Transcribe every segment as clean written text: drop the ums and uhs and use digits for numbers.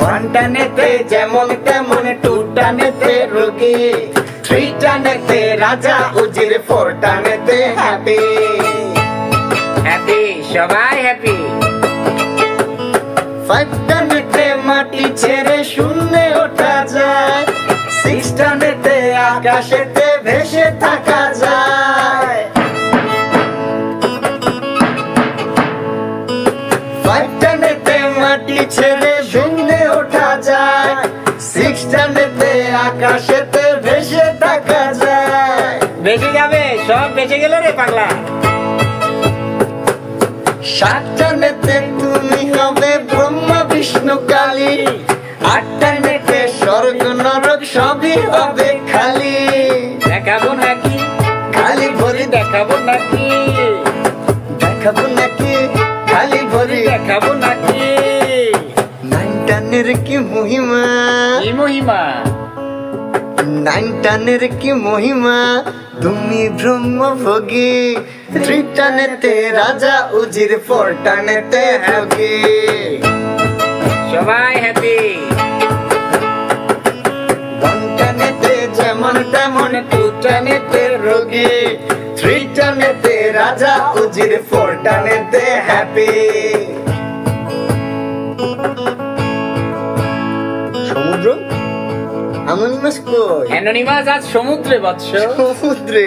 One টানেতে যেমন তেমন, two টানেতে রোগী, থ্রি টানেতে রাজা উজির, ফোর টানেতে হ্যাপি। হ্যাপি, সবাই হ্যাপি। ফাইভ টানেতে মাটি ছেড়ে শূন্যে ওঠা যায়, সিক্স টানেতে আকাশেতে ভেসে থাকা যায়। ফাইভ টানেতে মাটি ছেড়ে শূন্যে ওঠা যায়, সিক্স টানেতে আকাশেতে ভেসে থাকা যায়। বেঁচে যাবে, সব বেঁচে গেল রে পাগলা। সাত টানেতে তুমি হবে ব্রহ্মা বিষ্ণু কালী, আট টানেতে স্বর্গ নরক সবই হবে খালি। দেখাবো নাকি, খালি ভরি দেখাবো নাকি, দেখাবো নাকি, খালি ভরি দেখাবো নাকি। নাইন টানের কি মহিমা, কি মহিমা? নাইন টানের কি মহিমা, তুমি ব্রহ্মভোগী, থ্রি টানেতে রাজা উজির, ফোর টানেতে যোগী। সবাই হ্যাপি। ওয়ান টানেতে যেমন তেমন, টু টানেতে রোগী, থ্রি টানেতে রাজা উজির, ফোর টানেতে হ্যাপি। সমুদ্র অ্যানোনিমাস কই? অ্যানোনিমাস আজ সমুদ্রে বৎস। সমুদ্রে,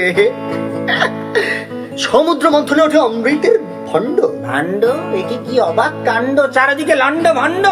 সমুদ্র মন্থনে ওঠে অমৃতের ভণ্ড। ভাণ্ড, একে কি অবাক কাণ্ড, চারিদিকে লন্ড ভণ্ড।